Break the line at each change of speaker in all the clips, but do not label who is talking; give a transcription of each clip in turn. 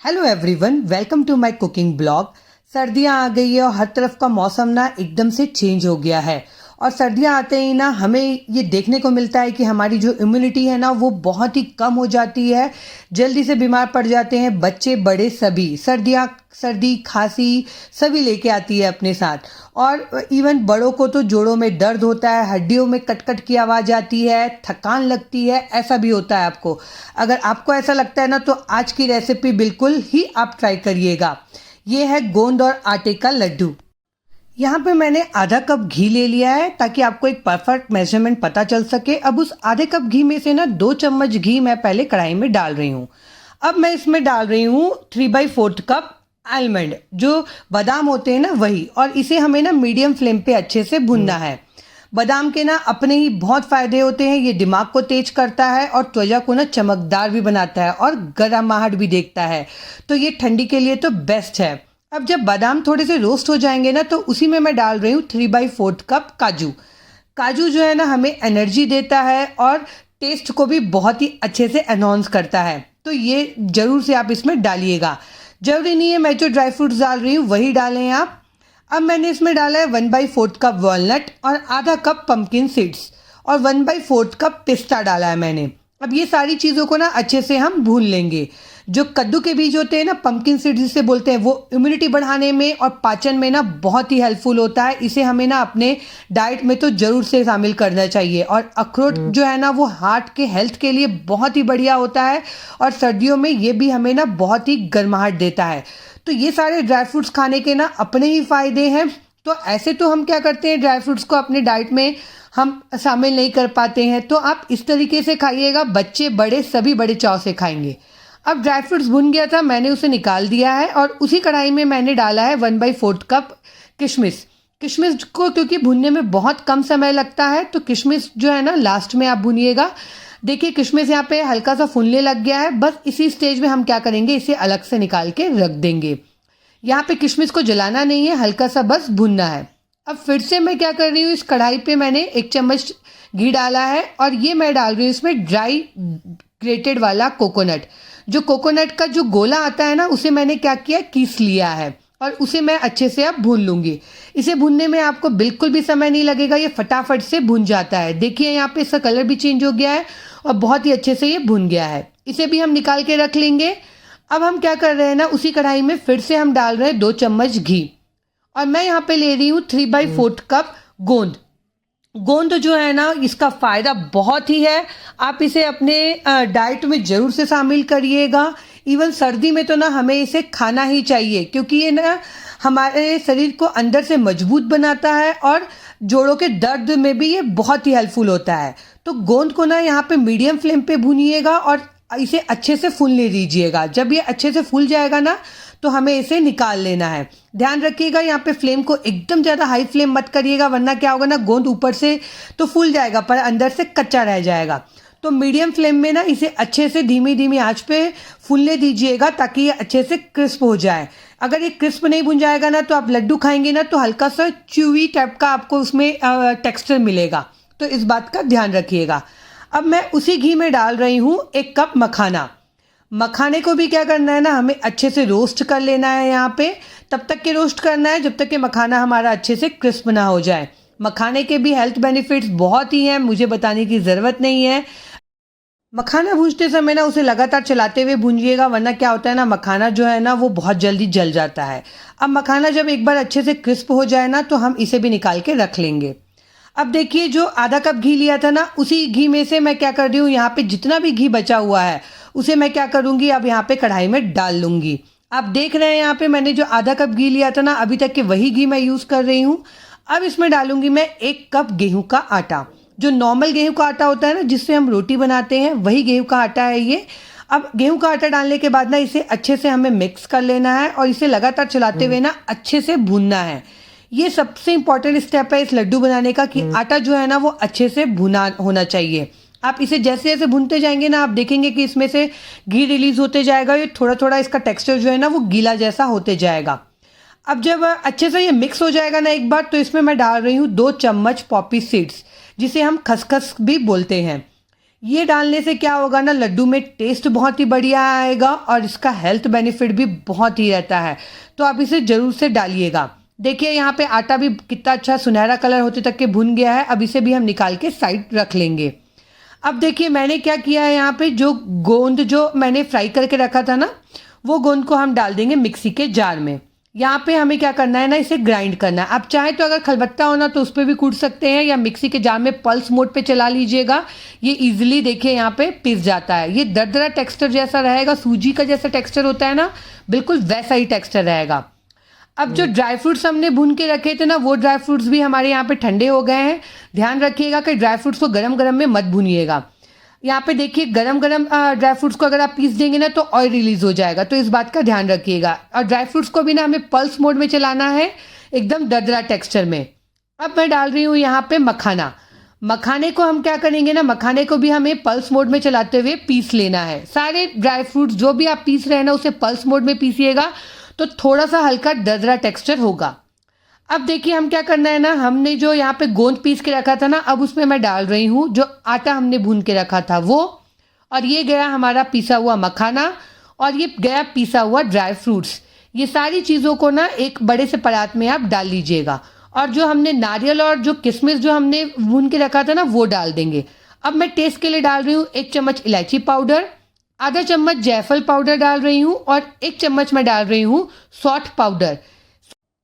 Hello everyone, welcome to my cooking blog. सर्दियां आ गई है और हर तरफ का मौसम ना एकदम से चेंज हो गया है। और सर्दियां आते ही ना हमें ये देखने को मिलता है कि हमारी जो इम्यूनिटी है ना वो बहुत ही कम हो जाती है। जल्दी से बीमार पड़ जाते हैं बच्चे बड़े सभी। सर्दी खांसी सभी लेके आती है अपने साथ। और इवन बड़ों को तो जोड़ों में दर्द होता है, हड्डियों में कट की आवाज़ आती है, थकान लगती है, ऐसा भी होता है आपको। अगर आपको ऐसा लगता है ना तो आज की रेसिपी बिल्कुल ही आप ट्राई करिएगा। ये है गोंद और आटे का लड्डू। यहाँ पे मैंने आधा कप घी ले लिया है ताकि आपको एक परफेक्ट मेजरमेंट पता चल सके। अब उस आधे कप घी में से ना 2 चम्मच घी मैं पहले कढ़ाई में डाल रही हूँ। अब मैं इसमें डाल रही हूँ 3/4 कप आलमंड, जो बादाम होते हैं ना वही। और इसे हमें ना मीडियम फ्लेम पे अच्छे से भुनना है। बादाम के ना अपने ही बहुत फायदे होते हैं। ये दिमाग को तेज करता है और त्वचा को ना चमकदार भी बनाता है और गर्माहट भी देखता है। तो ये ठंडी के लिए तो बेस्ट है। अब जब बादाम थोड़े से रोस्ट हो जाएंगे ना तो उसी में मैं डाल रही हूँ 3/4 कप काजू। काजू जो है ना हमें एनर्जी देता है और टेस्ट को भी बहुत ही अच्छे से एनहांस करता है। तो ये जरूर से आप इसमें डालिएगा। जरूरी नहीं है मैं जो ड्राई फ्रूट्स डाल रही हूँ वही डालें आप। अब मैंने इसमें डाला है 1/4 कप वॉलनट और आधा कप पम्पकिन सीड्स और 1/4 कप पिस्ता डाला है मैंने। अब ये सारी चीज़ों को ना अच्छे से हम भून लेंगे। जो कद्दू के बीज होते हैं ना, पम्पकिन सीड्स जिसे बोलते हैं, वो इम्यूनिटी बढ़ाने में और पाचन में ना बहुत ही हेल्पफुल होता है। इसे हमें ना अपने डाइट में तो ज़रूर से शामिल करना चाहिए। और अखरोट जो है ना वो हार्ट के हेल्थ के लिए बहुत ही बढ़िया होता है और सर्दियों में ये भी हमें ना बहुत ही गर्माहट देता है। तो ये सारे ड्राई फ्रूट्स खाने के ना अपने ही फ़ायदे हैं। तो ऐसे तो हम क्या करते हैं, ड्राई फ्रूट्स को अपने डाइट में हम शामिल नहीं कर पाते हैं। तो आप इस तरीके से खाइएगा, बच्चे बड़े सभी बड़े चाव से खाएंगे। अब ड्राई फ्रूट्स भुन गया था, मैंने उसे निकाल दिया है और उसी कढ़ाई में मैंने डाला है 1/4 कप किशमिश। किशमिश को क्योंकि भुनने में बहुत कम समय लगता है तो किशमिश जो है ना लास्ट में आप भुनिएगा। देखिए किशमिश यहाँ पे हल्का सा फूलने लग गया है। बस इसी स्टेज में हम क्या करेंगे, इसे अलग से निकाल के रख देंगे। यहाँ पे किशमिश को जलाना नहीं है, हल्का सा बस भुनना है। अब फिर से मैं क्या कर रही हूँ, इस कढ़ाई पे मैंने 1 चम्मच घी डाला है और ये मैं डाल रही हूँ इसमें ड्राई ग्रेटेड वाला कोकोनट। जो कोकोनट का जो गोला आता है ना उसे मैंने क्या किया, कीस लिया है और उसे मैं अच्छे से अब भून लूँगी। इसे भूनने में आपको बिल्कुल भी समय नहीं लगेगा, ये फटाफट से भुन जाता है। देखिए यहाँ पे इसका कलर भी चेंज हो गया है और बहुत ही अच्छे से ये भुन गया है। इसे भी हम निकाल के रख लेंगे। अब हम क्या कर रहे हैं ना, उसी कढ़ाई में फिर से हम डाल रहे हैं 2 चम्मच घी और मैं यहाँ पे ले रही हूँ 3/4 कप गोंद। गोंद जो है ना इसका फ़ायदा बहुत ही है। आप इसे अपने डाइट में ज़रूर से शामिल करिएगा। इवन सर्दी में तो ना हमें इसे खाना ही चाहिए क्योंकि ये ना हमारे शरीर को अंदर से मजबूत बनाता है और जोड़ों के दर्द में भी ये बहुत ही हेल्पफुल होता है। तो गोंद को ना यहाँ पे मीडियम फ्लेम पे भूनिएगा और इसे अच्छे से फूलने दीजिएगा। जब ये अच्छे से फूल जाएगा ना तो हमें इसे निकाल लेना है। ध्यान रखिएगा यहाँ पे फ्लेम को एकदम ज़्यादा हाई फ्लेम मत करिएगा, वरना क्या होगा ना, गोंद ऊपर से तो फूल जाएगा पर अंदर से कच्चा रह जाएगा। तो मीडियम फ्लेम में ना इसे अच्छे से धीमी धीमी आंच पे फूलने दीजिएगा ताकि ये अच्छे से क्रिस्प हो जाए। अगर ये क्रिस्प नहीं भुन जाएगा ना तो आप लड्डू खाएंगे ना तो हल्का सा च्यूवी टाइप का आपको उसमें टेक्सचर मिलेगा। तो इस बात का ध्यान रखिएगा। अब मैं उसी घी में डाल रही हूँ 1 कप मखाना। मखाने को भी क्या करना है ना, हमें अच्छे से रोस्ट कर लेना है। यहाँ पे तब तक के रोस्ट करना है जब तक कि मखाना हमारा अच्छे से क्रिस्प ना हो जाए। मखाने के भी हेल्थ बेनिफिट्स बहुत ही हैं, मुझे बताने की ज़रूरत नहीं है। मखाना भूनते समय ना उसे लगातार चलाते हुए भूंजिएगा, वरना क्या होता है ना, मखाना जो है ना वो बहुत जल्दी जल जाता है। अब मखाना जब एक बार अच्छे से क्रिस्प हो जाए ना तो हम इसे भी निकाल के रख लेंगे। अब देखिए जो आधा कप घी लिया था ना, उसी घी में से मैं क्या कर रही हूँ, यहाँ पे जितना भी घी बचा हुआ है उसे मैं क्या करूँगी, अब यहाँ पे कढ़ाई में डाल लूँगी। आप देख रहे हैं यहाँ पे मैंने जो आधा कप घी लिया था ना, अभी तक के वही घी मैं यूज़ कर रही हूँ। अब इसमें डालूंगी मैं 1 कप गेहूं का आटा। जो नॉर्मल गेहूं का आटा होता है ना जिससे हम रोटी बनाते हैं, वही गेहूं का आटा है ये। अब गेहूं का आटा डालने के बाद ना इसे अच्छे से हमें मिक्स कर लेना है और इसे लगातार चलाते हुए ना अच्छे से भूनना है। ये सबसे इंपॉर्टेंट स्टेप है इस लड्डू बनाने का कि आटा जो है ना वो अच्छे से भुना होना चाहिए। आप इसे जैसे जैसे भूनते जाएंगे ना आप देखेंगे कि इसमें से घी रिलीज होते जाएगा। ये थोड़ा थोड़ा इसका टेक्सचर जो है ना वो गीला जैसा होते जाएगा। अब जब अच्छे से ये मिक्स हो जाएगा ना एक बार, तो इसमें मैं डाल रही हूँ 2 चम्मच पॉपी सीड्स, जिसे हम खसखस भी बोलते हैं। ये डालने से क्या होगा ना, लड्डू में टेस्ट बहुत ही बढ़िया आएगा और इसका हेल्थ बेनिफिट भी बहुत ही रहता है। तो आप इसे ज़रूर से डालिएगा। देखिए यहाँ पे आटा भी कितना अच्छा सुनहरा कलर होते तक के भुन गया है। अब इसे भी हम निकाल के साइड रख लेंगे। अब देखिए मैंने क्या किया है, यहाँ पे जो गोंद जो मैंने फ्राई करके रखा था ना, वो गोंद को हम डाल देंगे मिक्सी के जार में। यहाँ पे हमें क्या करना है ना, इसे ग्राइंड करना है। आप चाहे तो अगर खलबत्ता होना तो उस पर भी कूट सकते हैं, या मिक्सी के जार में पल्स मोड पे चला लीजिएगा। ये इजीली देखिए यहाँ पे पिस जाता है। ये दरदरा टेक्सचर जैसा रहेगा, सूजी का जैसा टेक्सचर होता है ना, बिल्कुल वैसा ही टेक्सचर रहेगा। अब जो ड्राई फ्रूट्स हमने भून के रखे थे ना, वो ड्राई फ्रूट्स भी हमारे यहाँ पे ठंडे हो गए हैं। ध्यान रखिएगा कि ड्राई फ्रूट्स को गरम गरम में मत भूनिएगा। यहाँ पे देखिए गरम गरम ड्राई फ्रूट्स को अगर आप पीस देंगे ना तो ऑयल रिलीज हो जाएगा, तो इस बात का ध्यान रखिएगा। और ड्राई फ्रूट्स को भी ना हमें पल्स मोड में चलाना है, एकदम दरदरा टेक्सचर में। अब मैं डाल रही हूँ यहाँ पे मखाना। मखाने को हम क्या करेंगे ना, मखाने को भी हमें पल्स मोड में चलाते हुए पीस लेना है। सारे ड्राई फ्रूट्स जो भी आप पीस रहे हैं ना, उसे पल्स मोड में पीसिएगा तो थोड़ा सा हल्का दरदरा टेक्सचर होगा। अब देखिए हम क्या करना है ना, हमने जो यहाँ पे गोंद पीस के रखा था ना, अब उसमें मैं डाल रही हूँ जो आटा हमने भून के रखा था वो, और ये गया हमारा पिसा हुआ मखाना, और ये गया पिसा हुआ ड्राई फ्रूट्स। ये सारी चीज़ों को ना एक बड़े से परात में आप डाल लीजिएगा, और जो हमने नारियल और जो किशमिश जो हमने भून के रखा था ना, वो डाल देंगे। अब मैं टेस्ट के लिए डाल रही हूँ 1 चम्मच इलायची पाउडर, आधा चम्मच जायफल पाउडर डाल रही हूँ, और 1 चम्मच मैं डाल रही हूँ सौंठ पाउडर।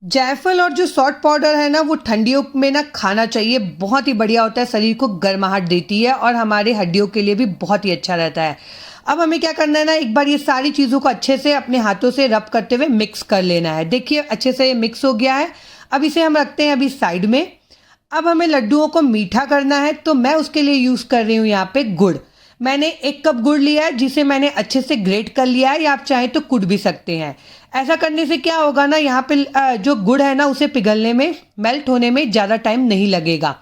जायफल और जो सौंठ पाउडर है ना, वो ठंडियों में ना खाना चाहिए, बहुत ही बढ़िया होता है, शरीर को गर्माहट देती है और हमारे हड्डियों के लिए भी बहुत ही अच्छा रहता है। अब हमें क्या करना है ना, एक बार ये सारी चीज़ों को अच्छे से अपने हाथों से रब करते हुए मिक्स कर लेना है। देखिए अच्छे से ये मिक्स हो गया है। अब इसे हम रखते हैं अभी साइड में। अब हमें लड्डुओं को मीठा करना है, तो मैं उसके लिए यूज़ कर रही हूँ यहाँ पे गुड़। मैंने 1 कप गुड़ लिया है, जिसे मैंने अच्छे से ग्रेट कर लिया है, या आप चाहें तो कूट भी सकते हैं। ऐसा करने से क्या होगा ना, यहाँ पे जो गुड़ है ना, उसे पिघलने में, मेल्ट होने में ज़्यादा टाइम नहीं लगेगा।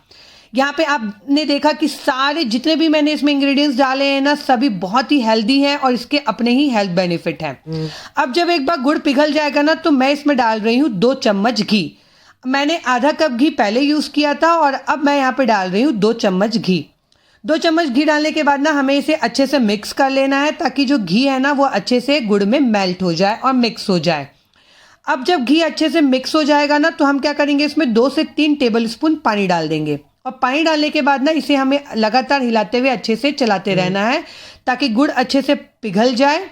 यहाँ पे आपने देखा कि सारे जितने भी मैंने इसमें इंग्रेडिएंट्स डाले हैं ना, सभी बहुत ही हेल्दी हैं और इसके अपने ही हेल्थ बेनिफिट हैं। अब जब एक बार गुड़ पिघल जाएगा ना, तो मैं इसमें डाल रही हूँ 2 चम्मच घी। मैंने आधा कप घी पहले यूज़ किया था, और अब मैं यहाँ पे डाल रही हूँ 2 चम्मच घी। 2 चम्मच घी डालने के बाद ना हमें इसे अच्छे से मिक्स कर लेना है, ताकि जो घी है ना, वो अच्छे से गुड़ में मेल्ट हो जाए और मिक्स हो जाए। अब जब घी अच्छे से मिक्स हो जाएगा ना, तो हम क्या करेंगे, इसमें 2 से 3 टेबल स्पून पानी डाल देंगे, और पानी डालने के बाद ना इसे हमें लगातार हिलाते हुए अच्छे से चलाते रहना है, ताकि गुड़ अच्छे से पिघल जाए।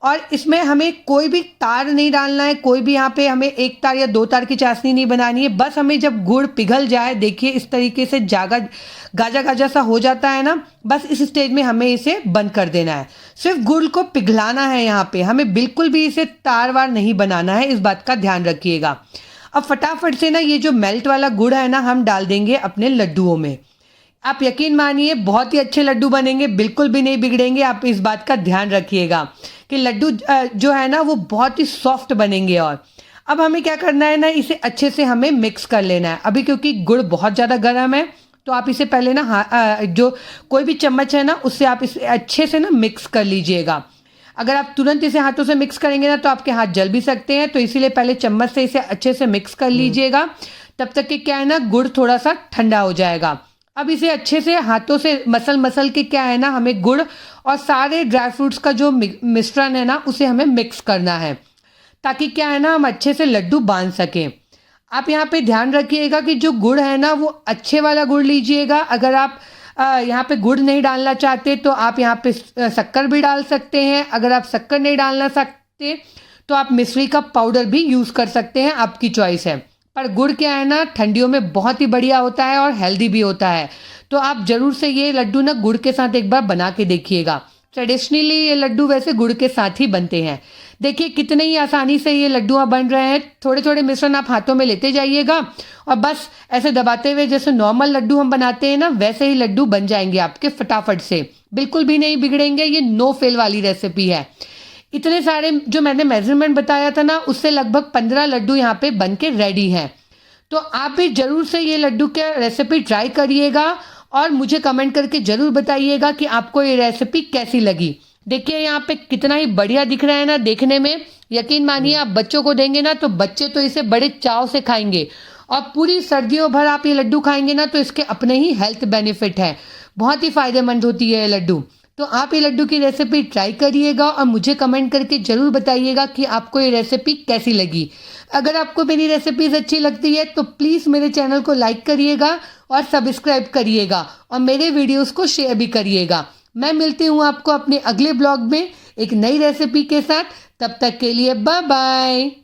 और इसमें हमें कोई भी तार नहीं डालना है, कोई भी यहाँ पे हमें 1 तार या 2 तार की चाशनी नहीं बनानी है। बस हमें जब गुड़ पिघल जाए, देखिए इस तरीके से गाजा गाजा सा हो जाता है ना, बस इस स्टेज में हमें इसे बंद कर देना है। सिर्फ गुड़ को पिघलाना है, यहाँ पे हमें बिल्कुल भी इसे तार वार नहीं बनाना है, इस बात का ध्यान रखिएगा। अब फटाफट से ना ये जो मेल्ट वाला गुड़ है ना, हम डाल देंगे अपने लड्डुओं में। आप यकीन मानिए बहुत ही अच्छे लड्डू बनेंगे, बिल्कुल भी नहीं बिगड़ेंगे। आप इस बात का ध्यान रखिएगा कि लड्डू जो है ना, वो बहुत ही सॉफ्ट बनेंगे। और अब हमें क्या करना है ना, इसे अच्छे से हमें मिक्स कर लेना है। अभी क्योंकि गुड़ बहुत ज़्यादा गर्म है, तो आप इसे पहले ना जो कोई भी चम्मच है ना, उससे आप इसे अच्छे से ना मिक्स कर लीजिएगा। अगर आप तुरंत इसे हाथों से मिक्स करेंगे ना, तो आपके हाथ जल भी सकते हैं, तो इसीलिए पहले चम्मच से इसे अच्छे से मिक्स कर लीजिएगा। तब तक कि क्या है ना, गुड़ थोड़ा सा ठंडा हो जाएगा। अब इसे अच्छे से हाथों से मसल के क्या है ना, हमें गुड़ और सारे ड्राई फ्रूट्स का जो मिश्रण है ना, उसे हमें मिक्स करना है, ताकि क्या है ना, हम अच्छे से लड्डू बांध सकें। आप यहाँ पे ध्यान रखिएगा कि जो गुड़ है ना, वो अच्छे वाला गुड़ लीजिएगा। अगर आप यहाँ पे गुड़ नहीं डालना चाहते, तो आप यहाँ पे शक्कर भी डाल सकते हैं। अगर आप शक्कर नहीं डालना सकते, तो आप मिश्री का पाउडर भी यूज़ कर सकते हैं, आपकी चॉइस है। पर गुड़ क्या है ना, ठंडियों में बहुत ही बढ़िया होता है और हेल्दी भी होता है। तो आप ज़रूर से ये लड्डू ना गुड़ के साथ एक बार बना के देखिएगा। ट्रेडिशनली ये लड्डू वैसे गुड़ के साथ ही बनते हैं। देखिए कितने ही आसानी से ये लड्डू बन रहे हैं। थोड़े थोड़े मिश्रण आप हाथों में लेते जाइएगा, और बस ऐसे दबाते हुए, जैसे नॉर्मल लड्डू हम बनाते हैं ना, वैसे ही लड्डू बन जाएंगे आपके फटाफट से, बिल्कुल भी नहीं बिगड़ेंगे। ये नो फेल वाली रेसिपी है। इतने सारे जो मैंने मेजरमेंट बताया था ना, उससे लगभग 15 लड्डू यहाँ पे बन के रेडी हैं। तो आप भी ज़रूर से ये लड्डू की रेसिपी ट्राई करिएगा, और मुझे कमेंट करके ज़रूर बताइएगा कि आपको ये रेसिपी कैसी लगी। देखिए यहाँ पे कितना ही बढ़िया दिख रहा है ना देखने में। यकीन मानिए आप बच्चों को देंगे ना, तो बच्चे तो इसे बड़े चाव से खाएंगे, और पूरी सर्दियों भर आप ये लड्डू खाएंगे ना, तो इसके अपने ही हेल्थ बेनिफिट है। बहुत ही फ़ायदेमंद होती है ये लड्डू। तो आप ये लड्डू की रेसिपी ट्राई करिएगा और मुझे कमेंट करके ज़रूर बताइएगा कि आपको ये रेसिपी कैसी लगी। अगर आपको मेरी रेसिपीज़ अच्छी लगती है तो प्लीज़ मेरे चैनल को लाइक करिएगा और सब्सक्राइब करिएगा और मेरे वीडियोज़ को शेयर भी करिएगा। मैं मिलती हूँ आपको अपने अगले ब्लॉग में एक नई रेसिपी के साथ। तब तक के लिए बाय बाय।